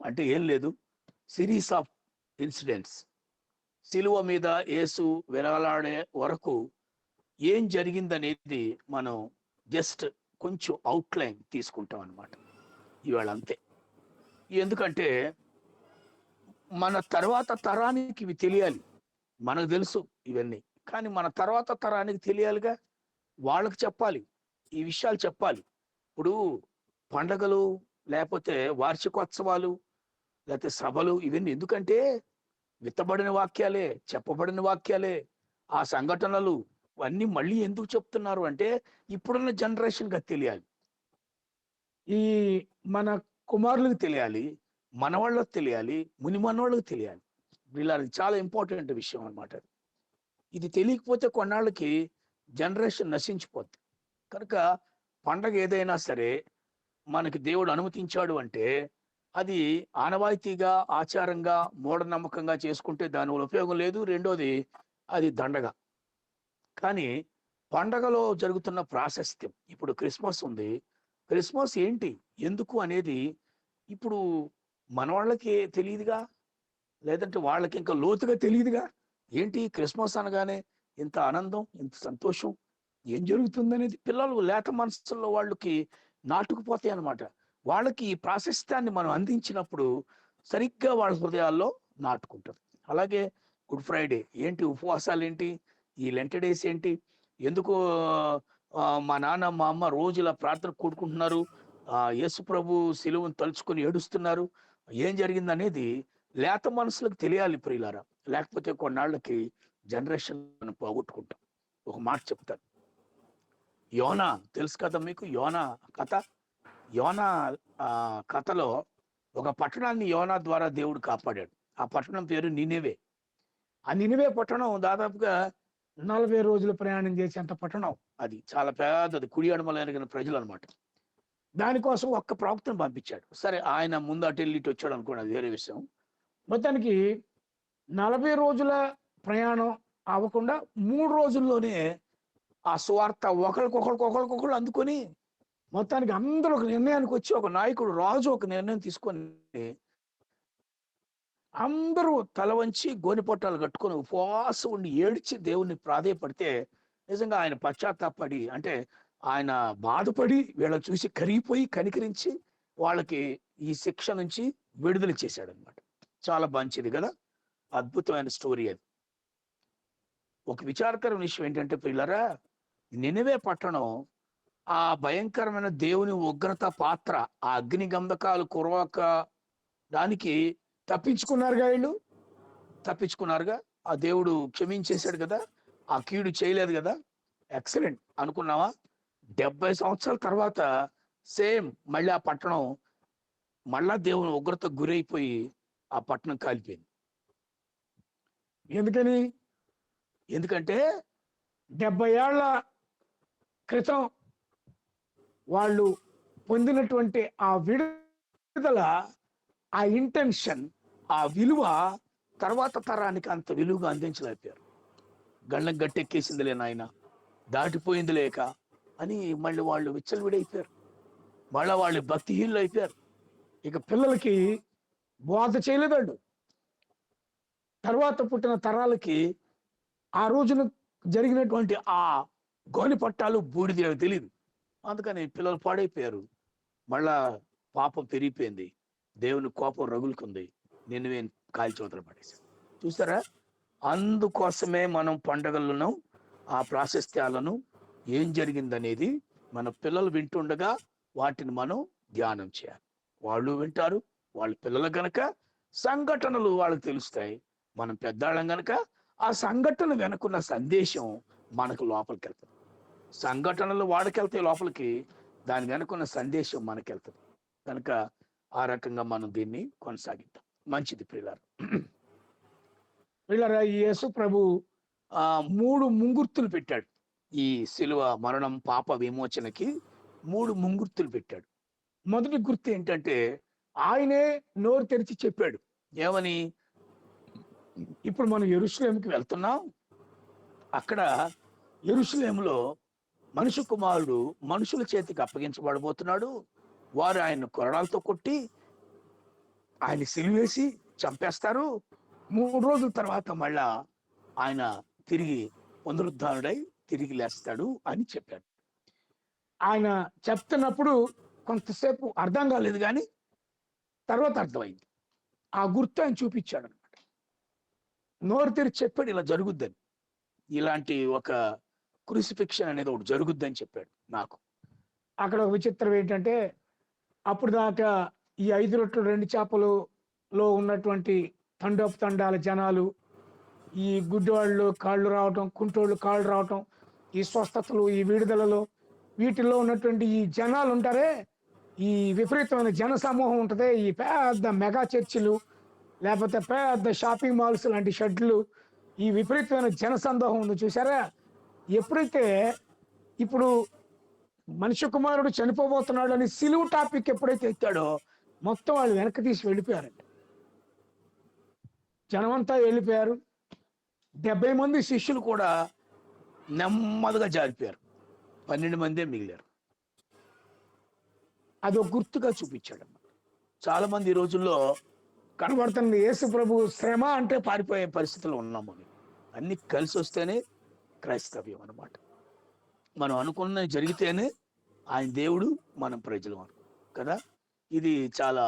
అంటే ఏం లేదు, సిరీస్ ఆఫ్ ఇన్సిడెంట్స్. సిలువ మీద యేసు వెలలాడే వరకు ఏం జరిగిందనేది మనం జస్ట్ కొంచెం అవుట్లైన్ తీసుకుంటాం అన్నమాట ఇవాళ, అంతే. ఎందుకంటే మన తర్వాత తరానికి ఇవి తెలియాలి. మనకు తెలుసు ఇవన్నీ, కానీ మన తర్వాత తరానికి తెలియాలిగా. వాళ్ళకి చెప్పాలి, ఈ విషయాలు చెప్పాలి. ఇప్పుడు పండగలు, లేకపోతే వార్షికోత్సవాలు, లేకపోతే సభలు, ఇవన్నీ ఎందుకంటే విత్తబడిన వాక్యాలే, చెప్పబడిన వాక్యాలే. ఆ సంఘటనలు అన్నీ మళ్ళీ ఎందుకు చెప్తున్నారు అంటే ఇప్పుడున్న జనరేషన్గా తెలియాలి. ఈ మన కుమారులకు తెలియాలి, మనవాళ్ళకి తెలియాలి, ముని మనవాళ్ళకి తెలియాలి. వీళ్ళకి చాలా ఇంపార్టెంట్ విషయం అన్నమాట. ఇది తెలియకపోతే కొన్నాళ్ళకి జనరేషన్ నశించిపోద్ది. కనుక పండగ ఏదైనా సరే మనకి దేవుడు అనుమతించాడు అంటే అది ఆనవాయితీగా, ఆచారంగా, మూఢనమ్మకంగా చేసుకుంటే దానివల్ల ఉపయోగం లేదు. రెండోది, అది దండగ. కానీ పండగలో జరుగుతున్న ప్రాశస్త్యం, ఇప్పుడు క్రిస్మస్ ఉంది. క్రిస్మస్ ఏంటి, ఎందుకు అనేది ఇప్పుడు మన వాళ్ళకి తెలియదుగా, లేదంటే వాళ్ళకి ఇంకా లోతుగా తెలియదుగా. ఏంటి క్రిస్మస్ అనగానే ఇంత ఆనందం, ఇంత సంతోషం, ఏం జరుగుతుందనేది పిల్లలు లేత మనసుల్లో వాళ్ళకి నాటుకుపోతాయి అన్నమాట. వాళ్ళకి ఈ ప్రాశస్త్యాన్ని మనం అందించినప్పుడు సరిగ్గా వాళ్ళ హృదయాల్లో నాటుకుంటుంది. అలాగే గుడ్ ఫ్రైడే ఏంటి, ఉపవాసాలు ఏంటి, ఈ లెంట్ డేస్ ఏంటి, ఎందుకు మా నాన్న మా అమ్మ రోజు ఇలా ప్రార్థన కూడుకుంటున్నారు, యేసు ప్రభు శిలువను తలుచుకొని ఏడుస్తున్నారు, ఏం జరిగిందనేది లేత మనసులకు తెలియాలి ప్రియులారా. లేకపోతే కొన్నాళ్ళకి జనరేషన్ మనం పోగొట్టుకుంటాం. ఒక మాట చెప్తాను. యోనా తెలుసు కదా మీకు, యోనా కథ. యోనా కథలో ఒక పట్టణాన్ని యోనా ద్వారా దేవుడు కాపాడాడు. ఆ పట్టణం పేరు నినివే. ఆ నినివే పట్టణం దాదాపుగా 40 రోజులు ప్రయాణం చేసేంత పట్టణం. అది చాలా పెద్దది, కుడి ఎడమలైన ప్రజలు అనమాట. దానికోసం ఒక్క ప్రవక్తను పంపించాడు. సరే, ఆయన ముందు అటు వెళ్ళి ఇటు వచ్చాడు అనుకోండి, అది వేరే విషయం. మొత్తానికి 40 రోజుల ప్రయాణం అవ్వకుండా 3 రోజుల్లోనే ఆ సువార్త ఒకరికొకరు అందుకొని మొత్తానికి అందరూ ఒక నిర్ణయానికి వచ్చి, ఒక నాయకుడు, రాజు ఒక నిర్ణయం తీసుకొని అందరూ తల వంచి గోనెపట్టాలు కట్టుకొని ఉపవాసం ఉండి ఏడ్చి దేవుణ్ణి ప్రాధేయపడితే నిజంగా ఆయన పశ్చాత్తాపడి, అంటే ఆయన బాధపడి వీళ్ళని చూసి కరిగిపోయి కనికరించి వాళ్ళకి ఈ శిక్ష నుంచి విడుదల చేశాడు అనమాట. చాలా మంచిది కదా, అద్భుతమైన స్టోరీ అది. ఒక విచారకరమైన విషయం ఏంటంటే పిల్లరా, నినివే పట్టణం ఆ భయంకరమైన దేవుని ఉగ్రత పాత్ర, ఆ అగ్ని గంధకాలు కురవక దానికి తప్పించుకున్నారుగా వీళ్ళు, తప్పించుకున్నారుగా. ఆ దేవుడు క్షమించేశాడు కదా, ఆ కీడు చేయలేదు కదా. ఎక్సలెంట్ అనుకున్నావా? 70 సంవత్సరాల తర్వాత సేమ్ మళ్ళీ ఆ పట్టణం మళ్ళా దేవుని ఉగ్రతకు గురైపోయి ఆ పట్టణం కాలిపోయింది. ఎందుకంటే 70 ఏళ్ల క్రితం వాళ్ళు పొందినటువంటి ఆ విడుదల, ఆ ఇంటెన్షన్, ఆ విలువ తర్వాత తరానికి అంత విలువగా అందించలేకపోయారు. గళ్ళం గట్టెక్కేసిందిలే నాయన, దాటిపోయింది లేక అని మళ్ళీ వాళ్ళు విచ్చలవిడైపోయారు. మళ్ళీ వాళ్ళు భక్తిహీనులు అయిపోయారు. ఇక పిల్లలకి బోధ చేయలేదాడు. తర్వాత పుట్టిన తరాలకి ఆ రోజున జరిగినటువంటి ఆ గోని పట్టాలు బూడిద తెలియదు. అందుకని పిల్లలు పాడైపోయారు. మళ్ళా పాపం పెరిగిపోయింది, దేవుని కోపం రగులుకుంది, నిన్ను కాల్చవతలు పడేశారు. చూసారా? అందుకోసమే మనం పండగలను, ఆ ప్రాశస్త్యాలను, ఏం జరిగిందనేది మన పిల్లలు వింటుండగా వాటిని మనం ధ్యానం చేయాలి. వాళ్ళు వింటారు, వాళ్ళ పిల్లలు గనక సంఘటనలు వాళ్ళకి తెలుస్తాయి. మనం పెద్దాళ్ళం గనక ఆ సంఘటన వెనుకున్న సందేశం మనకు లోపలికి వెళ్తుంది. సంఘటనలు వాడికెళ్తాయి లోపలికి, దాని వెనుకున్న సందేశం మనకెళ్తుంది. కనుక ఆ రకంగా మనం దీన్ని కొనసాగిద్దాం. మంచిది ప్రియులారా. ప్రియులారా, ఈ యేసు ప్రభు 3 ముంగుర్తులు పెట్టాడు. ఈ శిలువ మరణం, పాప విమోచనకి 3 ముంగుర్తులు పెట్టాడు. మొదటి గుర్తు ఏంటంటే ఆయనే నోరు తెరిచి చెప్పాడు. ఏమని? ఇప్పుడు మనం యెరూషలేముకి వెళ్తున్నాం, అక్కడ యెరూషలేములో మనుష్య కుమారుడు మనుషుల చేతికి అప్పగించబడబోతున్నాడు. వారు ఆయన కొరడాలతో కొట్టి ఆయన సిలువేసి చంపేస్తారు. 3 రోజుల తర్వాత మళ్ళా ఆయన తిరిగి పునరుద్ధానుడై తిరిగి లేస్తాడు అని చెప్పాడు. ఆయన చెప్తున్నప్పుడు కొంతసేపు అర్థం కాలేదు, కానీ తర్వాత అర్థమైంది. ఆ గుర్తు ఆయన చూపించాడు అనమాట. నోరు తెరిచి చెప్పాడు ఇలా జరుగుద్దని, ఇలాంటి ఒక క్రూసిఫిక్షన్ అనేది ఒకటి జరుగుద్దని చెప్పాడు నాకు. అక్కడ విచిత్రం ఏంటంటే, అప్పుడు దాకా ఈ 5 రొట్టెలు 2 చేపలలో ఉన్నటువంటి తండాల జనాలు, ఈ గుడ్డివాళ్ళు కాళ్ళు రావటం, కుంటోళ్ళు కాళ్ళు రావటం, ఈ స్వస్థతలు, ఈ విడుదలలో, వీటిల్లో ఉన్నటువంటి ఈ జనాలు ఉంటారే, ఈ విపరీతమైన జన సమూహం ఉంటుంది. ఈ పెద్ద మెగా చర్చిలు, లేకపోతే పెద్ద షాపింగ్ మాల్స్ లాంటి షెడ్లు, ఈ విపరీతమైన జన సందోహం ఉంది చూసారా. ఎప్పుడైతే ఇప్పుడు మనిషి కుమారుడు చనిపోబోతున్నాడు అని సిలువు టాపిక్ ఎప్పుడైతే ఎత్తాడో, మొత్తం వాళ్ళు వెనక్కి తీసి వెళ్ళిపోయారండి. జనమంతా వెళ్ళిపోయారు. 70 మంది శిష్యులు కూడా నెమ్మదిగా జారిపోయారు. 12 మందే మిగిలారు. అది ఒక గుర్తుగా చూపించాడు. చాలా మంది ఈ రోజుల్లో కనబడుతుంది, యేసు ప్రభు శ్రమ అంటే పారిపోయే పరిస్థితులు ఉన్నాము. అన్ని కలిసి వస్తేనే క్రైస్తవ్యం అన్నమాట. మనం అనుకున్నది జరిగితేనే ఆయన దేవుడు, మనం ప్రజలు కదా. ఇది చాలా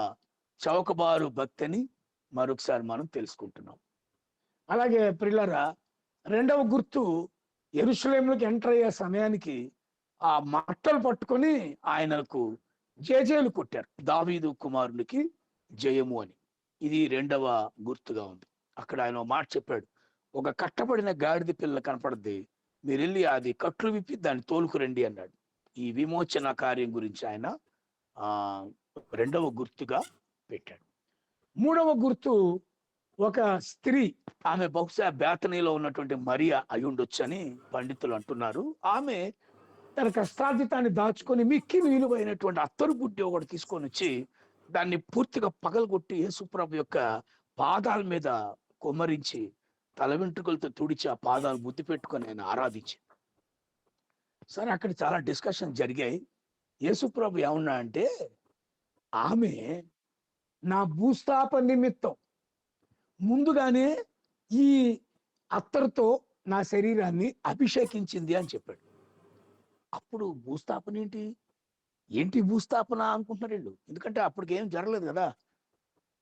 చౌకబారు భక్తి అని మరొకసారి మనం తెలుసుకుంటున్నాం. అలాగే ప్రియులారా, రెండవ గుర్తు, యెరూషలేములోకి ఎంటర్ అయ్యే సమయానికి ఆ మట్టలు పట్టుకొని ఆయనకు జేజేలు కొట్టారు, దావీదు కుమారునికి జయము అని. ఇది రెండవ గుర్తుగా ఉంది. అక్కడ ఆయన మాట చెప్పాడు, ఒక కట్టబడిన గాడిద పిల్ల కనపడద్ది, మీరు వెళ్ళి అది కట్లు విప్పి దాన్ని తోలుకురండి అన్నాడు. ఈ విమోచన కార్యం గురించి ఆయన రెండవ గుర్తుగా పెట్టాడు. మూడవ గుర్తు, ఒక స్త్రీ, ఆమె బహుశా బేతనీలో ఉన్నటువంటి మరియా అయి ఉండొచ్చు అని పండితులు అంటున్నారు. ఆమె తన కష్టార్జితాన్ని దాచుకొని మిక్కిలి విలువైనటువంటి అత్తరు బుడ్డి ఒకటి తీసుకొని వచ్చి దాన్ని పూర్తిగా పగలగొట్టి యేసుప్రభు యొక్క పాదాల మీద కొమ్మరించి తల వెంట్రుకలతో తుడిచి ఆ పాదాలు ముద్దు పెట్టుకొని ఆయన ఆరాధించింది. సరే, అక్కడ చాలా డిస్కషన్ జరిగాయి. యేసుప్రభు ఏమన్నా అంటే, ఆమె నా భూస్థాప నిమిత్తం ముందుగానే ఈ అత్తరుతో నా శరీరాన్ని అభిషేకించింది అని చెప్పాడు. అప్పుడు భూస్థాపన ఏంటి భూస్థాపన అనుకుంటున్నారు వీళ్ళు, ఎందుకంటే అప్పటికి ఏం జరగలేదు కదా.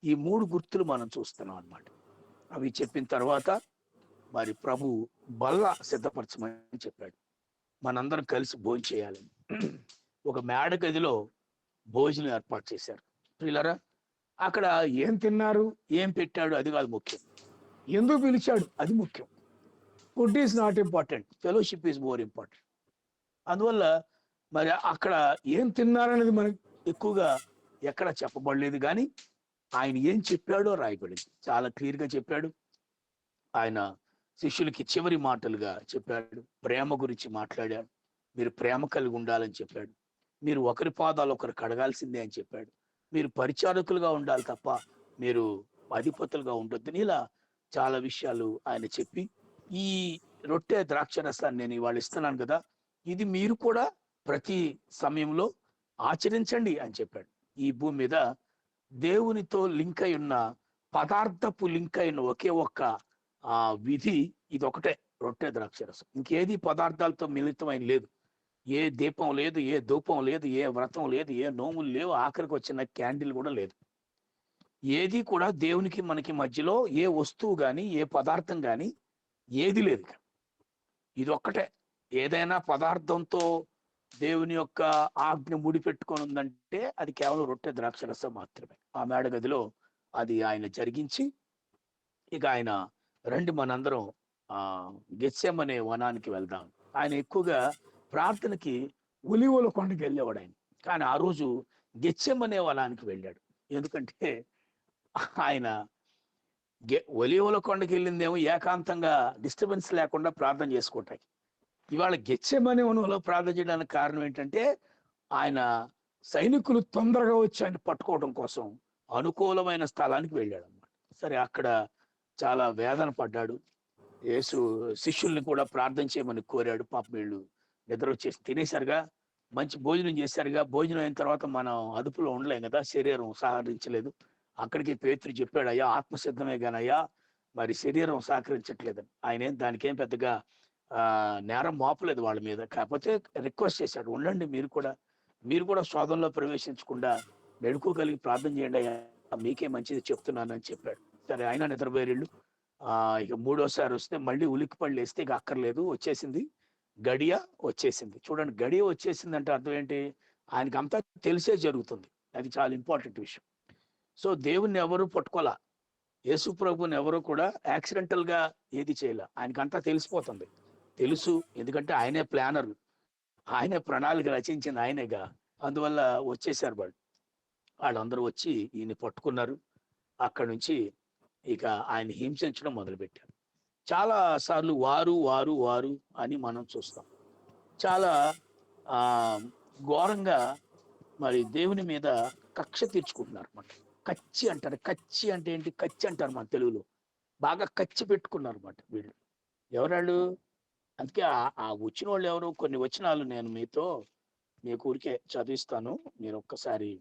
ఈ 3 గుర్తులు మనం చూస్తున్నాం అన్నమాట. అవి చెప్పిన తర్వాత మరి ప్రభు బల్ల సిద్ధపరచమని చెప్పాడు. మనందరం కలిసి భోజనం చేయాలని ఒక మేడ గదిలో భోజనం ఏర్పాటు చేశారు. ప్రియులారా, అక్కడ ఏం తిన్నారు, ఏం పెట్టాడు అది కాదు ముఖ్యం, ఎందుకు పిలిచాడు అది ముఖ్యం. Food is not important, fellowship is more important. అందువల్ల మరి అక్కడ ఏం తిన్నారనేది మనకి ఎక్కువగా ఎక్కడ చెప్పబడలేదు, కానీ ఆయన ఏం చెప్పాడో రాయబడింది. చాలా క్లియర్గా చెప్పాడు. ఆయన శిష్యులకి చివరి మాటలుగా చెప్పాడు, ప్రేమ గురించి మాట్లాడాడు. మీరు ప్రేమ కలిగి ఉండాలని చెప్పాడు. మీరు ఒకరి పాదాలు ఒకరు కడగాల్సిందే అని చెప్పాడు. మీరు పరిచారకులుగా ఉండాలి తప్ప మీరు అధిపతులుగా ఉండొద్దని, ఇలా చాలా విషయాలు ఆయన చెప్పి, ఈ రొట్టె ద్రాక్ష రసాన్ని నేను ఇవాళ ఇస్తున్నాను కదా, ఇది మీరు కూడా ప్రతి సమయంలో ఆచరించండి అని చెప్పాడు. ఈ భూమి మీద దేవునితో లింక్ అయి ఉన్న, పదార్థపు లింక్ అయిన ఒకే ఒక్క విధి ఇది ఒకటే, రొట్టె ద్రాక్ష రసం. ఇంకేది పదార్థాలతో మిళితమైన లేదు. ఏ దీపం లేదు, ఏ ధూపం లేదు, ఏ వ్రతం లేదు, ఏ నోములు లేవు, ఆఖరికి వచ్చిన క్యాండిల్ కూడా లేదు. ఏది కూడా దేవునికి మనకి మధ్యలో ఏ వస్తువు కానీ ఏ పదార్థం కానీ ఏది లేదు. ఇది ఒక్కటే. ఏదైనా పదార్థంతో దేవుని యొక్క ఆజ్ఞ ముడిపెట్టుకొని ఉందంటే అది కేవలం రొట్టె ద్రాక్ష రసం మాత్రమే. ఆ మేడ గదిలో అది ఆయన జరిగించి, ఇక ఆయన రండి మనందరం గెత్సెమనే వనానికి వెళ్దాం. ఆయన ఎక్కువగా ప్రార్థనకి ఒలీవల కొండకి వెళ్ళేవాడు ఆయన, కానీ ఆ రోజు గెత్సెమనే వనానికి వెళ్ళాడు. ఎందుకంటే ఆయన ఒలీవల కొండకి వెళ్ళిందేమో ఏకాంతంగా డిస్టర్బెన్స్ లేకుండా ప్రార్థన చేసుకోవటానికి. ఇవాళ గెత్సెమనే వనంలో ప్రార్థన చేయడానికి కారణం ఏంటంటే, ఆయన సైనికులు తొందరగా వచ్చి ఆయన పట్టుకోవడం కోసం అనుకూలమైన స్థలానికి వెళ్ళాడు అన్నమాట. సరే, అక్కడ చాలా వేదన పడ్డాడు. యేసు శిష్యుల్ని కూడా ప్రార్థన చేయమని కోరాడు. పాపం వీళ్ళు నిద్ర వచ్చేసి తినేసరిగా, మంచి భోజనం చేశారుగా, భోజనం అయిన తర్వాత మనం అదుపులో ఉండలేం కదా, శరీరం సహకరించలేదు. అక్కడికి పేతురు చెప్పాడు, అయ్యా ఆత్మసిద్ధమే కానయ్యా మరి శరీరం సహకరించట్లేదని. ఆయన దానికేం పెద్దగా నేరం మోపలేదు వాళ్ళ మీద. కాకపోతే రిక్వెస్ట్ చేశాడు, ఉండండి మీరు కూడా శోధనలో ప్రవేశించకుండా మెడుకోగలిగి ప్రార్థన చేయండి అయ్యా, మీకే మంచిది చెప్తున్నానని చెప్పాడు. సరే ఆయన నిద్రపోయేళ్ళు. ఇక మూడోసారి వస్తే మళ్ళీ ఉలిక్కిపడి వేస్తే ఇక అక్కర్లేదు, వచ్చేసింది గడియ, వచ్చేసింది. చూడండి, గడియ వచ్చేసింది అంటే అర్థం ఏంటి? ఆయనకి అంతా తెలిసే జరుగుతుంది. అది చాలా ఇంపార్టెంట్ విషయం. సో దేవుణ్ణి ఎవరు పట్టుకోలా, యేసు ప్రభుని ఎవరు కూడా యాక్సిడెంటల్ గా ఏది చేయలే. ఆయనకంతా తెలిసిపోతుంది, తెలుసు. ఎందుకంటే ఆయనే ప్లానర్, ఆయనే ప్రణాళిక రచించింది ఆయనేగా. అందువల్ల వచ్చేసారు వాళ్ళందరూ వచ్చి ఈయన పట్టుకున్నారు. అక్కడి నుంచి ఇక ఆయన హింసించడం మొదలుపెట్టారు. చాలా సార్లు వారు వారు వారు అని మనం చూస్తాం. చాలా ఆ ఘోరంగా మరి దేవుని మీద కక్ష తీర్చుకుంటున్నారు అన్నమాట. కచ్చి అంటారు. కచ్చి అంటే ఏంటి? కచ్చి అంటారు మన తెలుగులో. బాగా కచ్చి పెట్టుకున్నారు అన్నమాట వీళ్ళు. ఎవరాళ్ళు? అందుకే ఆ వచ్చిన వాళ్ళు ఎవరు? కొన్ని వచనాలు నేను మీకు ఊరికే చదివిస్తాను. మీరు ఒక్కసారి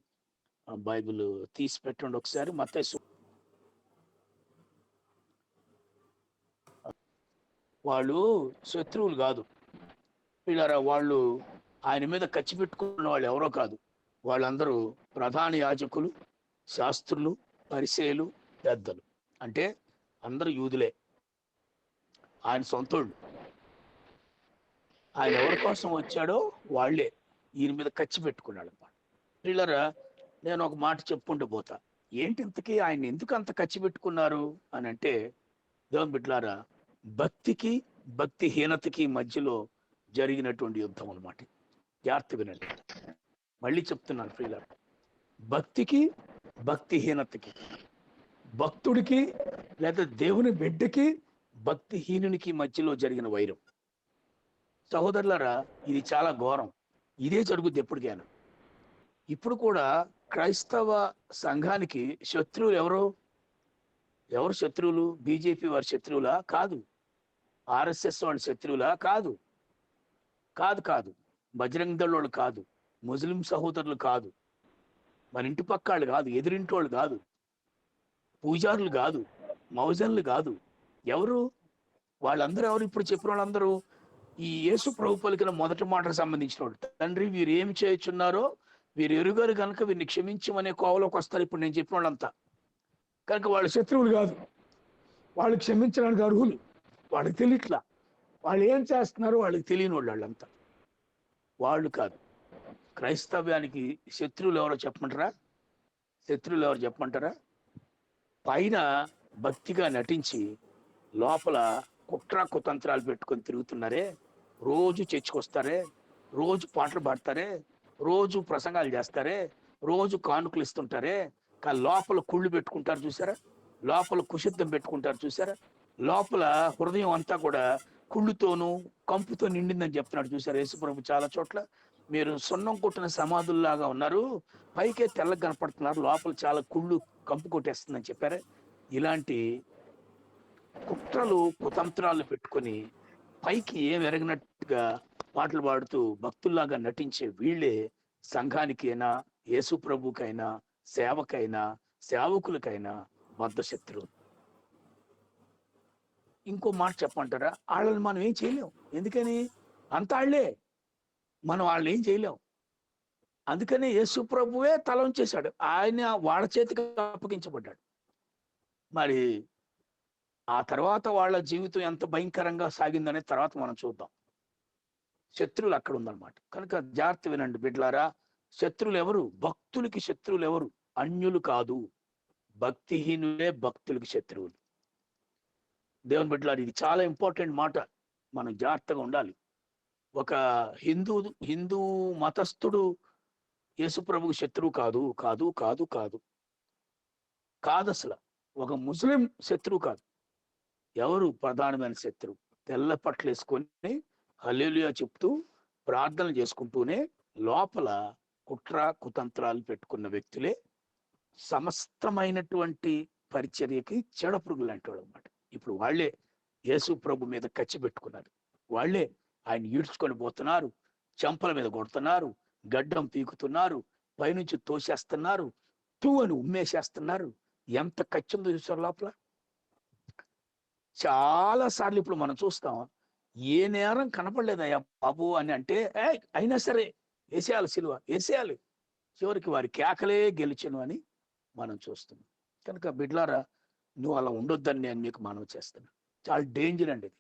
బైబిల్ తీసి పెట్టండి ఒకసారి. మత్తయి వాళ్ళు శత్రువులు కాదు వీళ్ళారా, వాళ్ళు ఆయన మీద కచ్చి పెట్టుకున్న వాళ్ళు ఎవరో కాదు. వాళ్ళందరూ ప్రధాన యాజకులు, శాస్త్రులు, పరిసయ్యులు, పెద్దలు. అంటే అందరూ యూదులే, ఆయన సొంతోళ్ళు. ఆయన ఎవరి కోసం వచ్చాడో వాళ్ళే ఈయన మీద కచ్చి పెట్టుకున్నాడు అన్నమాట. వీళ్ళరా, నేను ఒక మాట చెప్పుకుంటూ పోతా. ఏంటి ఇంతకీ ఆయన ఎందుకు అంత ఖర్చు పెట్టుకున్నారు అని అంటే, దేవుని బిడ్డలారా, భక్తికి భక్తిహీనతకి మధ్యలో జరిగినటువంటి యుద్ధం అన్నమాట. జాగ్రత్త వినండి, మళ్ళీ చెప్తున్నాను ప్రియులారా. భక్తికి భక్తిహీనతకి, భక్తుడికి లేదా దేవుని బిడ్డకి భక్తిహీనునికి మధ్యలో జరిగిన వైరం. సహోదరులారా, ఇది చాలా ఘోరం. ఇదే జరుగుద్ది ఎప్పటికైనా. ఇప్పుడు కూడా క్రైస్తవ సంఘానికి శత్రువులు ఎవరు శత్రువులు? బీజేపీ వారి శత్రువులా? కాదు. ఆర్ఎస్ఎస్ వాడి శత్రువులా? కాదు. కాదు కాదు బజరంగ దళ్ వాళ్ళు కాదు. ముస్లిం సహోదరులు కాదు. మన ఇంటి పక్క వాళ్ళు కాదు. ఎదురింటి వాళ్ళు కాదు. పూజారులు కాదు. మౌజన్లు కాదు. ఎవరు వాళ్ళందరూ? ఎవరు ఇప్పుడు చెప్పిన వాళ్ళందరూ ఈ యేసు ప్రభు పలికిన మొదటి మాటకు సంబంధించిన వాడు. తండ్రి వీరు ఏమి చేయుచున్నారో వీరు ఎరుగారు కనుక వీరిని క్షమించమనే కోవలోకి వస్తారు ఇప్పుడు నేను చెప్పిన వాళ్ళంతా. కనుక వాళ్ళు శత్రువులు కాదు, వాళ్ళు క్షమించడానికి అర్హులు. వాళ్ళకి తెలియట్లా, వాళ్ళు ఏం చేస్తున్నారో వాళ్ళకి తెలియని వాళ్ళంతా. వాళ్ళు కాదు. క్రైస్తవ్యానికి శత్రువులు ఎవరో చెప్పమంటారా? పైన భక్తిగా నటించి లోపల కుట్ర కుతంత్రాలు పెట్టుకొని తిరుగుతున్నారే, రోజు చర్చకొస్తారే, రోజు పాటలు పాడతారే, రోజు ప్రసంగాలు చేస్తారే, రోజు కానుకలు ఇస్తుంటారే, కానీ లోపల కుళ్ళు పెట్టుకుంటారు చూసారా, లోపల కుషిద్ధం పెట్టుకుంటారు చూసారా, లోపల హృదయం అంతా కూడా కుళ్ళుతోనూ కంపుతో నిండిందని చెప్తున్నాడు చూసారా యేసుప్రభు చాలా చోట్ల. మీరు సున్నం కొట్టిన సమాధుల్లాగా ఉన్నారు, పైకే తెల్లగా కనపడుతున్నారు, లోపల చాలా కుళ్ళు కంపు కొట్టేస్తుందని చెప్పారే. ఇలాంటి కుట్రలు కుతంత్రాలు పెట్టుకొని పైకి ఏం ఎరగినట్టుగా పాటలు పాడుతూ భక్తుల్లాగా నటించే వీళ్ళే సంఘానికైనా, యేసు ప్రభుకైనా, సేవకైనా, సేవకులకైనా బద్ధ శత్రువు. ఇంకో మాట చెప్పమంటారా? వాళ్ళని మనం ఏం చేయలేం. ఎందుకని? అంత వాళ్ళే, మనం వాళ్ళని ఏం చేయలేం. అందుకని యేసు ప్రభువే తల ఉంచేశాడు, ఆయన వాళ్ళ చేతికి అప్పగించబడ్డాడు. మరి ఆ తర్వాత వాళ్ళ జీవితం ఎంత భయంకరంగా సాగిందనే తర్వాత మనం చూద్దాం. శత్రువులు అక్కడ ఉందన్నమాట. కనుక జాగ్రత్త వినండి బిడ్డలారా. శత్రువులు ఎవరు? భక్తులకి శత్రువులు ఎవరు? అన్యులు కాదు, భక్తిహీనులే భక్తులకి శత్రువులు. దేవుని బిడ్డలారా, ఇది చాలా ఇంపార్టెంట్ మాట, మనం జాగ్రత్తగా ఉండాలి. ఒక హిందూ మతస్థుడు యేసుప్రభుకు శత్రువు కాదు కాదు కాదు కాదు కాదు అసలు. ఒక ముస్లిం శత్రువు కాదు. ఎవరు ప్రధానమైన శత్రువు? తెల్ల పట్లు వేసుకొని హల్లెలూయా చెప్తూ ప్రార్థనలు చేసుకుంటూనే లోపల కుట్ర కుతంత్రాలు పెట్టుకున్న వ్యక్తులే సమస్తమైనటువంటి పరిచర్యకి చెడపురుగులు అంటాడు అన్నమాట. ఇప్పుడు వాళ్ళే యేసు ప్రభు మీద కచ్చి పెట్టుకున్నారు. వాళ్ళే ఆయన ఈడ్చుకొని పోతున్నారు, చెంపల మీద కొడుతున్నారు, గడ్డం పీకుతున్నారు, పైనుంచి తోసేస్తున్నారు, తూ అని ఉమ్మేసేస్తున్నారు. ఎంత కచ్చిందో చూసారు లోపల. చాలా సార్లు ఇప్పుడు మనం చూస్తాం, ఏ నేరం కనపడలేదయ్యా బాబు అని అంటే, అయినా సరే వేసేయాలి, సిలువ వేసేయాలి, చివరికి వారి కేకలే గెలిచను అని మనం చూస్తున్నాం. కనుక బిడ్లారా, నువ్వు అలా ఉండొద్దని నేను మీకు మనవి చేస్తున్నా. చాలా డేంజర్ అండి ఇది.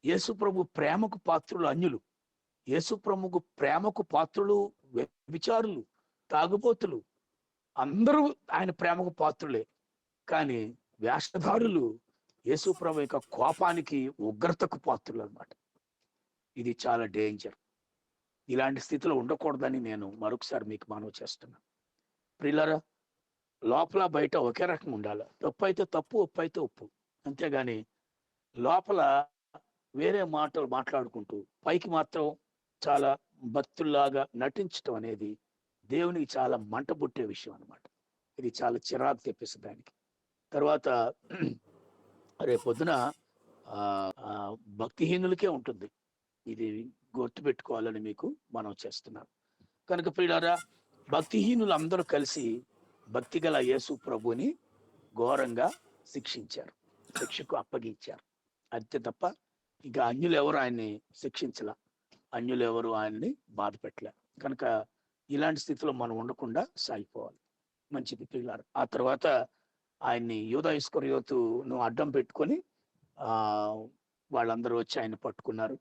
యేసు ప్రభు ప్రేమకు పాత్రులు అన్యులు, యేసు ప్రభుకు ప్రేమకు పాత్రులు వ్యభిచారులు, తాగుబోతులు, అందరూ ఆయన ప్రేమకు పాత్రులే. కానీ వేషధారులు యేసు ప్రభు యొక్క కోపానికి, ఉగ్రతకు పాత్రులు అన్నమాట. ఇది చాలా డేంజర్. ఇలాంటి స్థితిలో ఉండకూడదని నేను మరొకసారి మీకు మనవి చేస్తున్నా. ప్రియులారా, లోపల బయట ఒకే రకంగా ఉండాలి. తప్పు అయితే తప్పు, ఒప్పు అయితే ఒప్పు. అంతేగాని లోపల వేరే మాటలు మాట్లాడుకుంటూ పైకి మాత్రం చాలా భక్తుల్లాగా నటించటం అనేది దేవునికి చాలా మంట పుట్టే విషయం అన్నమాట. ఇది చాలా చిరాకు తెప్పిస్తుంది దానికి. తర్వాత రేపొద్దున భక్తిహీనులకే ఉంటుంది. ఇది గుర్తుపెట్టుకోవాలని మీకు మనం చేస్తున్నాం. కనుక ప్రియులారా, భక్తిహీనులు అందరూ కలిసి భక్తి గల యేసు ప్రభుని ఘోరంగా శిక్షించారు, శిక్షకు అప్పగించారు. అంతే తప్ప ఇంకా అన్యులు ఎవరు ఆయన్ని శిక్షించలా, అన్యులు ఎవరు ఆయన్ని బాధ పెట్టలే. కనుక ఇలాంటి స్థితిలో మనం ఉండకుండా సాగిపోవాలి. మంచిది ప్రియులారా. ఆ తర్వాత ఆయన్ని యూదా ఇస్కరియోతును అడ్డం పెట్టుకొని వాళ్ళందరూ వచ్చి ఆయన పట్టుకున్నారు.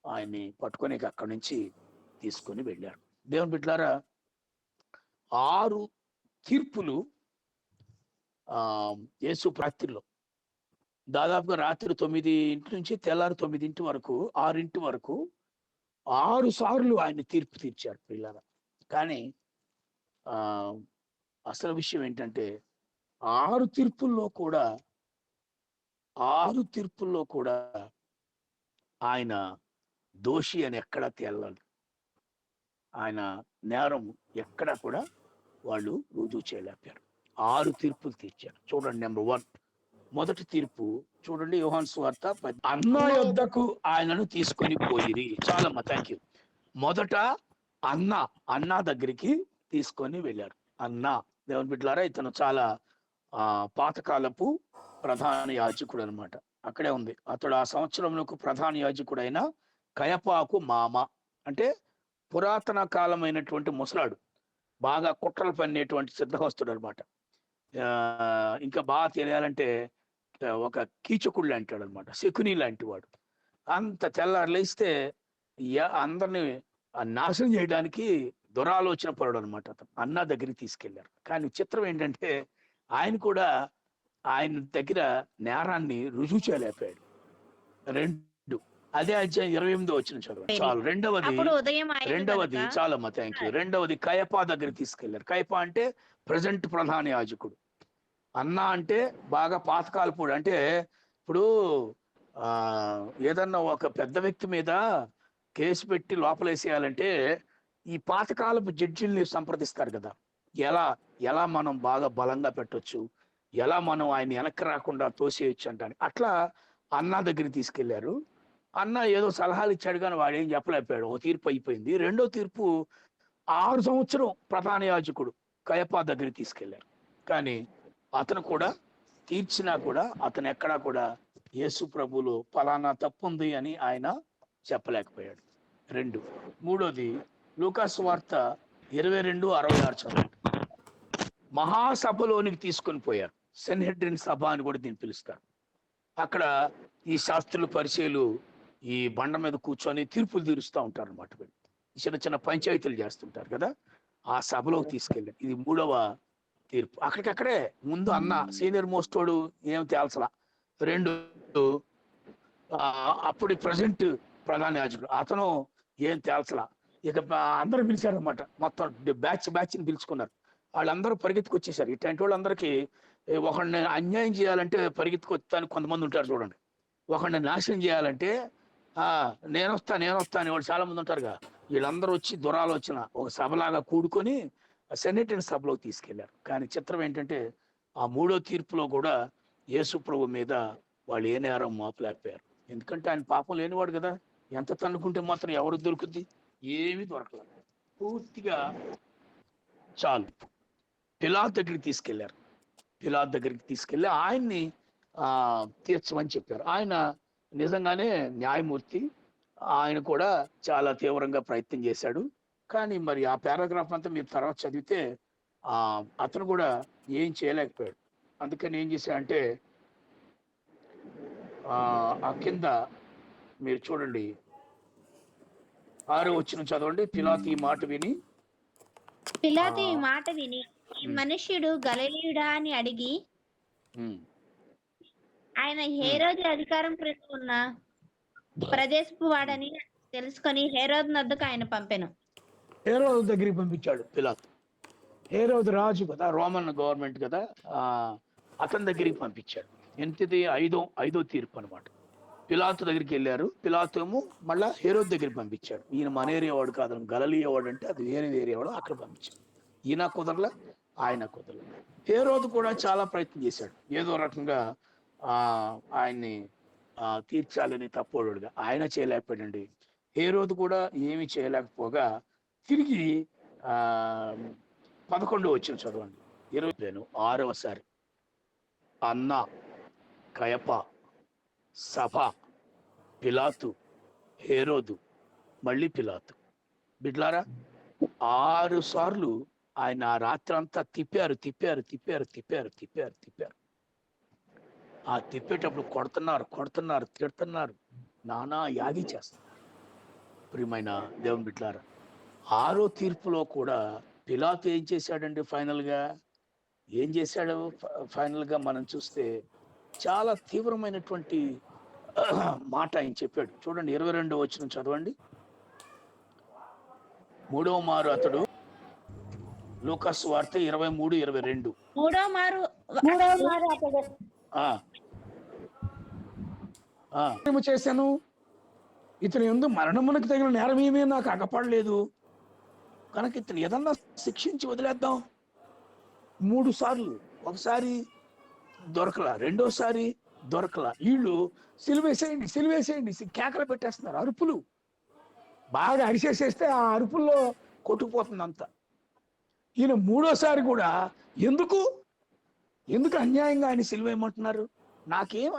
ఆయన్ని పట్టుకొని అక్కడి నుంచి తీసుకొని వెళ్ళారు. దేవుని బిడ్డలారా, 6 తీర్పులు యేసు రాత్రిలో, దాదాపుగా రాత్రి 9 నుంచి తెల్లారి 9 వరకు, 6 వరకు 6 సార్లు ఆయన తీర్పు తీర్చారు పిల్లల. కానీ అసలు విషయం ఏంటంటే 6 తీర్పుల్లో కూడా ఆయన దోషి అని ఎక్కడా తేలాలి. ఆయన నేరం ఎక్కడా కూడా వాళ్ళు రుజువు చేయలేపారు. 6 తీర్పులు తీర్చారు. చూడండి, నెంబర్ 1 మొదటి తీర్పు చూడండి, యోహాను సువార్త అన్న యొద్దకు ఆయనను తీసుకొని పోయిరి. చాలమ్మా, థ్యాంక్ యూ. మొదట అన్న దగ్గరికి తీసుకొని వెళ్ళారు. దేవుని బిడ్డలారా, ఇతను చాలా పాతకాలపు ప్రధాన యాజకుడు అనమాట. అక్కడే ఉంది. అతడు ఆ సంవత్సరంలో ప్రధాన యాజకుడైన కయపాకు మామ, అంటే పురాతన కాలమైనటువంటి ముసలాడు, బాగా కుట్రలు పన్నేటువంటి సిద్ధహస్తుడు అనమాట. ఇంకా బాగా తెలియాలంటే ఒక కీచకుడు అంటాడు అనమాట, శకుని లాంటి వాడు. అంత తెల్లారు లేస్తే అందరినీ నాశనం చేయడానికి దురాలోచన పరుడు అనమాట. అతను అన్న దగ్గరికి తీసుకెళ్లారు. కానీ చిత్రం ఏంటంటే ఆయన కూడా ఆయన దగ్గర నేరాన్ని రుజువు చేయలేకపోయాడు. 2 అదే అధ్యాయం 28 వచ్చిన చదువు చాలు. రెండవది చాలమ్మా, థ్యాంక్ యూ. రెండవది కయపా దగ్గర తీసుకెళ్లారు. కయపా అంటే ప్రజెంట్ ప్రధాన యాజకుడు. అన్న అంటే బాగా పాతకాలపుడు. అంటే ఇప్పుడు ఏదన్నా ఒక పెద్ద వ్యక్తి మీద కేసు పెట్టి లోపలేసేయాలంటే ఈ పాతకాలపు జడ్జిల్ని సంప్రదిస్తారు కదా, ఎలా మనం బాగా బలంగా పెట్టొచ్చు, ఎలా మనం ఆయన వెనక్కి రాకుండా తోసేయచ్చు అంటాను. అట్లా అన్న దగ్గరికి తీసుకెళ్లారు. అన్న ఏదో సలహాలు ఇచ్చాడు కానీ వాడేం చెప్పలేకపోయాడు. ఓ తీర్పు అయిపోయింది. రెండో తీర్పు 6 సంవత్సరం ప్రధాన యాజకుడు కయపా దగ్గరికి తీసుకెళ్లారు. కానీ అతను కూడా తీర్చినా కూడా అతను ఎక్కడా కూడా యేసు ప్రభువులో ఫలానా తప్పు ఉంది అని ఆయన చెప్పలేకపోయాడు. 2. మూడోది లూకాసు వార్త 22:66 చదువు. మహాసభలోనికి తీసుకొని పోయారు. సెన్హెడ్రిన్ సభ అని కూడా దీన్ని పిలుస్తారు. అక్కడ ఈ శాస్త్రులు, పరిచయులు ఈ బండ మీద కూర్చొని తీర్పులు తీరుస్తూ ఉంటారు అనమాట. చిన్న చిన్న పంచాయతీలు చేస్తుంటారు కదా, ఆ సభలోకి తీసుకెళ్ళారు. ఇది 3వ తీర్పు. అక్కడికక్కడే ముందు అన్న సీనియర్ మోస్టోడు ఏం తేల్చలా. 2 అప్పుడు ప్రజెంట్ ప్రధాన యాజకుడు అతను ఏం తేల్చలా. ఇక అందరూ పిలిచారనమాట. మొత్తం బ్యాచ్ని పిలుచుకున్నారు. వాళ్ళందరూ పరిగెత్తుకొచ్చేసారు. ఇట్లాంటి వాళ్ళందరికీ ఒకడిని అన్యాయం చేయాలంటే పరిగెత్తుకొచ్చానికి కొంతమంది ఉంటారు చూడండి. ఒకడిని నాశనం చేయాలంటే నేను వస్తా అని వాళ్ళు చాలా మంది ఉంటారుగా. వీళ్ళందరూ వచ్చి దురాలోచన ఒక సభలాగా కూడుకొని సెనేటరీ సభలోకి తీసుకెళ్లారు. కానీ చిత్రం ఏంటంటే ఆ 3వ తీర్పులో కూడా యేసు ప్రభు మీద వాళ్ళు ఏ నేరం మోపలేకపోయారు. ఎందుకంటే ఆయన పాపం లేనివాడు కదా. ఎంత తన్నుకుంటే మాత్రం ఎవరు దొరుకుద్ది? ఏమీ దొరకలేదు. పూర్తిగా చాలు. పిలాతు దగ్గరికి తీసుకెళ్లారు. పిలాతు దగ్గరికి తీసుకెళ్ళి ఆయన్ని తీర్చమని చెప్పారు. ఆయన నిజంగానే న్యాయమూర్తి. ఆయన కూడా చాలా తీవ్రంగా ప్రయత్నం చేశాడు. కానీ మరి ఆ పారాగ్రాఫ్ అంతా మీరు తర్వాత చదివితే అతను కూడా ఏం చేయలేకపోయాడు. అందుకని ఏం చేశాడంటే ఆ కింద మీరు చూడండి 6వ వచనం చదవండి. పిలాతు ఈ మాట విని ఈ మనుష్యుడు గలిలయుడా అని అడిగి ఆయన హేరోదు అధికారం క్రింద ఉన్న ప్రదేశపు వాడని తెలుసుకొని హేరోదు నొద్దకు ఆయన పంపెను. హేరోదు దగ్గరికి పంపించాడు పిలాతు. హేరోదు రాజు కదా, రోమన్ గవర్నమెంట్ కదా, అతని దగ్గరికి పంపించాడు. ఎంతది ఐదో తీర్పు అనమాట. పిలాతు దగ్గరికి వెళ్ళారు. పిలాతు ఏమో మళ్ళా హేరోదు దగ్గరికి పంపించాడు. ఈయన మన ఏరియా వాడు కాదు, గలిలయ వాడు అంటే అది వేరే ఏరియా వాడు, అక్కడ పంపించాడు. ఈయన కుదరలా, ఆయన కుదరలా. హేరోదు కూడా చాలా ప్రయత్నం చేశాడు, ఏదో రకంగా ఆయన్ని తీర్చాలని తప్పోడుగా. ఆయన చేయలేకపోయాడండి. హేరోదు కూడా ఏమి చేయలేకపోగా తిరిగి 11వ వచనం చదవండి. 6వసారి అన్న, కయప, సభ, పిలాతు, హేరోదు, మళ్ళీ పిలాతు. బిడ్లారా 6 సార్లు ఆయన రాత్రి అంతా తిప్పారు. ఆ తిప్పేటప్పుడు కొడుతున్నారు, తిడుతున్నారు, నానా యాగి చేస్తారు. ప్రియమైన దేవుని బిడ్లారా, 6వ తీర్పులో కూడా పిలాతు ఏం చేశాడండి? ఏం చేశాడు ఫైనల్గా మనం చూస్తే చాలా తీవ్రమైనటువంటి మాట ఆయన చెప్పాడు. చూడండి 22వ వచనం చదవండి. 3వ మారు అతడు, లూకాసు వార్త 23:22. మూడో మారు చేశాను, ఇతని యందు మరణమునకు తగిన నేరం ఏమీ నాకు అగపడలేదు కనుక ఇతను ఏదన్నా శిక్షించి వదిలేద్దాం. 3 సార్లు, ఒకసారి దొరకలా, రెండోసారి దొరకలా. వీళ్ళు సిలువేసేయండి కేకలు పెట్టేస్తున్నారు, అరుపులు బాగా అరిసేసేస్తే ఆ అరుపుల్లో కొట్టుకుపోతుంది అంతా. ఈయన 3వసారి కూడా ఎందుకు అన్యాయంగా ఆయన సిలువేయమంటున్నారు? నాకేం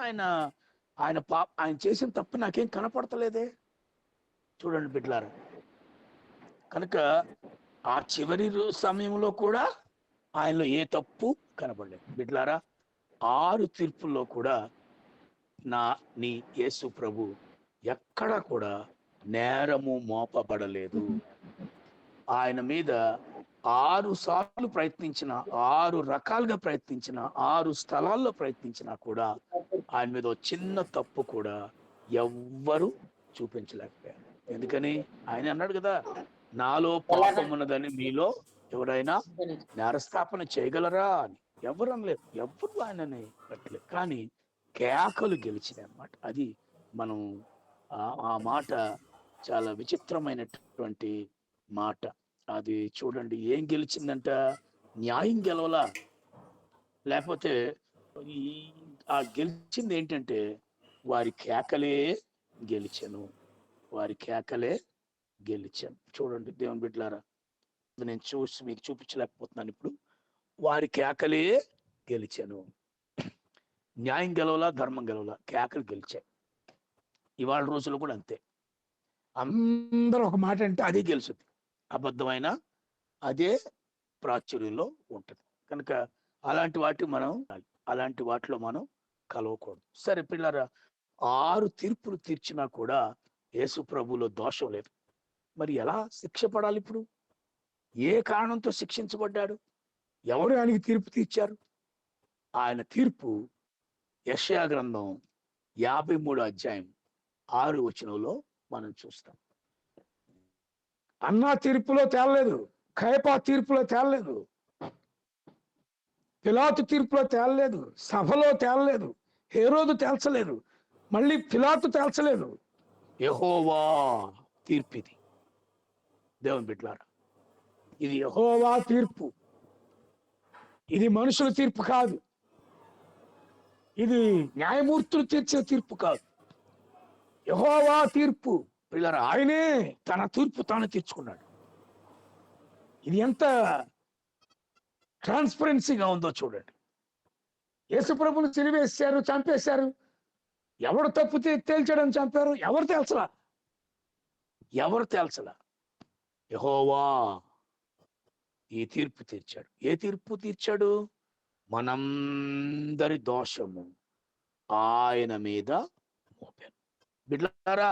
ఆయన చేసిన తప్పు నాకేం కనపడతలేదే. చూడండి బిడ్డలారా, కనుక ఆ చివరి సమయంలో కూడా ఆయనలో ఏ తప్పు కనపడలేదు. బిడ్డలారా, 6 తీర్పుల్లో కూడా నీ యేసు ప్రభు ఎక్కడా కూడా నేరము మోపబడలేదు. ఆయన మీద 6 సార్లు ప్రయత్నించిన, 6 రకాలుగా ప్రయత్నించిన, 6 స్థలాల్లో ప్రయత్నించినా కూడా ఆయన మీద చిన్న తప్పు కూడా ఎవ్వరు చూపించలేకపోయారు. ఎందుకని ఆయన అన్నాడు కదా, నాలో పాపం ఉన్నదని మీలో ఎవరైనా నేరస్థాపన చేయగలరా అని. ఎవరు అనలేదు, ఎవరు ఆయనని పెట్టలేదు. కానీ కేకలు గెలిచినాయి అన్నమాట. అది మనం ఆ మాట చాలా విచిత్రమైనటువంటి మాట. అది చూడండి, ఏం గెలిచిందంట? న్యాయం గెలవలా, లేకపోతే ఆ గెలిచింది ఏంటంటే వారి కేకలే గెలిచాను. చూడండి దేవుని బిడ్డలారా, నేను మీకు చూపించలేకపోతున్నాను ఇప్పుడు. వారి కేకలే గెలిచాను. న్యాయం గెలవలా, ధర్మం గెలవలా, కేకలు గెలిచాయి. ఇవాళ రోజులు కూడా అంతే. అందరూ ఒక మాట అంటే అదే గెలుచుద్ది, అబద్ధమైన అదే ప్రాచుర్యంలో ఉంటుంది. కనుక అలాంటి వాటిలో మనం కలవకూడదు. సరే పిల్లరా, 6 తీర్పులు తీర్చినా కూడా యేసు ప్రభువులో దోషం లేదు. మరి ఎలా శిక్ష పడాలి ఇప్పుడు? ఏ కారణంతో శిక్షించబడ్డాడు? ఎవరు ఆయనకి తీర్పు తీర్చారు? ఆయన తీర్పు యెషయా గ్రంథం 53వ అధ్యాయం 6వ వచనంలో మనం చూస్తాం. అన్నా తీర్పులో తేలలేదు, కయపా తీర్పులో తేలలేదు, పిలాతు తీర్పులో తేలలేదు, సభలో తేలలేదు, హేరోదు తేల్చలేదు, మళ్ళీ పిలాతు తేల్చలేదు. యెహోవా తీర్పు ఇది. దేవుని బిడ్డలారా, ఇది యెహోవా తీర్పు. ఇది మనుషుల తీర్పు కాదు. ఇది న్యాయమూర్తులు తీర్చిన తీర్పు కాదు. యెహోవా తీర్పు. పిల్లరా, ఆయనే తన తీర్పు తాను తీర్చుకున్నాడు. ఇది ఎంత ట్రాన్స్పరెన్సీగా ఉందో చూడండి. యేసుప్రభుని సిలువేశారు, చంపేశారు. ఎవడు తప్పు తేల్చాడని చంపారు? ఎవరు తేల్చలా. యెహోవా ఈ తీర్పు తీర్చాడు. ఏ తీర్పు తీర్చాడు? మనందరి దోషము ఆయన మీద మోపాను. బిడ్డలారా,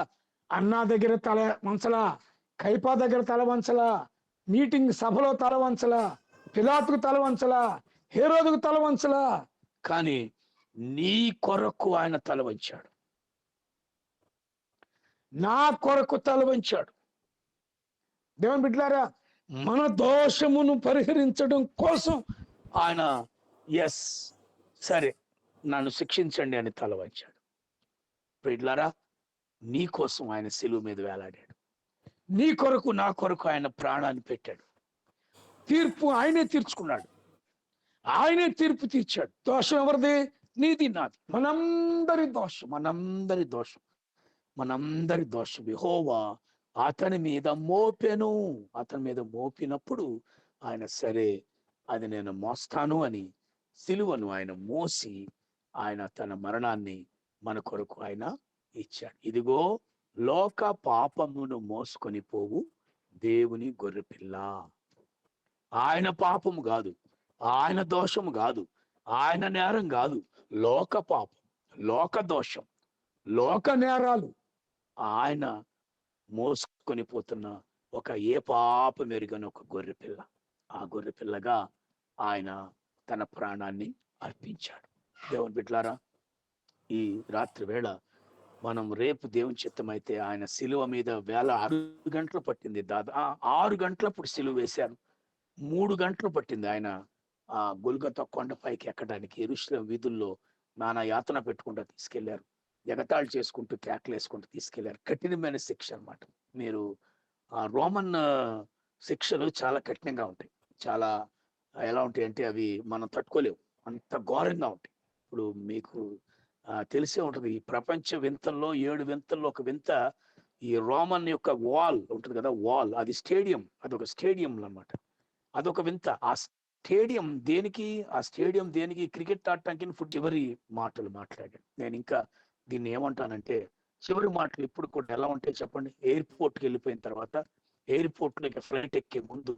అన్నా దగ్గర తల వంచలా, కైపా దగ్గర తల వంచలా, మీటింగ్ సభలో తల వంచలా, పిలాతుకు తల వంచలా, హేరోదుకు తల వంచలా. కానీ నీ కొరకు ఆయన తల వంచాడు. నా కొరకు తల వంచాడు. దేవుని బిడ్డలారా, మన దోషమును పరిహరించడం కోసం ఆయన సరే నన్ను శిక్షించండి అని తల వంచాడు. బిడ్డలారా, నీ కోసం ఆయన సిలువ మీద వేలాడాడు. నీ కొరకు నా కొరకు ఆయన ప్రాణాన్ని పెట్టాడు. తీర్పు ఆయనే తీర్చుకున్నాడు. ఆయనే తీర్పు తీర్చాడు. దోషం ఎవరిది? నీది నాది. మనందరి దోషం. మనందరి దోషం యెహోవా అతని మీద మోపినప్పుడు ఆయన సరే అది నేను మోస్తాను అని సిలువను ఆయన మోసి ఆయన తన మరణాన్ని మన కొరకు ఆయన ఇచ్చాడు. ఇదిగో లోక పాపమును మోసుకొని పోవు దేవుని గొర్రెపిల్ల. ఆయన పాపము కాదు, ఆయన దోషము కాదు, ఆయన నేరం కాదు, లోక పాపం, లోక దోషం, లోక నేరాలు ఆయన మోసుకొని పోతున్న ఒక ఏ పాపం ఎరుగని ఒక గొర్రెపిల్ల. ఆ గొర్రెపిల్లగా ఆయన తన ప్రాణాన్ని అర్పించాడు. దేవుని బిడ్డలారా, ఈ రాత్రి వేళ మనం రేపు దేవుని చిత్తమైతే ఆయన సిలువ మీద 6 గంటలు పట్టింది. 6 గంటలప్పుడు సిలువ వేశారు. 3 గంటలు పట్టింది ఆయన ఆ గొల్గొతా కొండపైకి ఎక్కడానికి. యెరూషలేము వీధుల్లో నానా యాతన పెట్టుకుంటూ తీసుకెళ్లారు. ఎగతాళి చేసుకుంటూ కేకలేసుకుంటూ తీసుకెళ్లారు. కఠినమైన శిక్ష అన్నమాట. మీరు ఆ రోమన్ శిక్షలు చాలా కఠినంగా ఉంటాయి. చాలా ఎలా ఉంటాయి అంటే అవి మనం తట్టుకోలేవు, అంత ఘోరంగా ఉంటాయి. ఇప్పుడు మీకు తెలిసే ఉంటుంది, ఈ ప్రపంచ వింతల్లో 7 వింతల్లో ఒక వింత ఈ రోమన్ యొక్క వాల్ ఉంటుంది కదా, వాల్, అది స్టేడియం, అదొక స్టేడియం అన్నమాట. అదొక వింత. ఆ స్టేడియం దేనికి క్రికెట్ ఆడటానికి ఫుడ్. చివరి మాటలు మాట్లాడాను నేను. ఇంకా దీన్ని ఏమంటానంటే, చివరి మాటలు ఇప్పుడు కూడా ఎలా ఉంటాయి చెప్పండి? ఎయిర్పోర్ట్కి వెళ్ళిపోయిన తర్వాత, ఎయిర్పోర్ట్లోకి ఫ్లైట్ ఎక్కే ముందు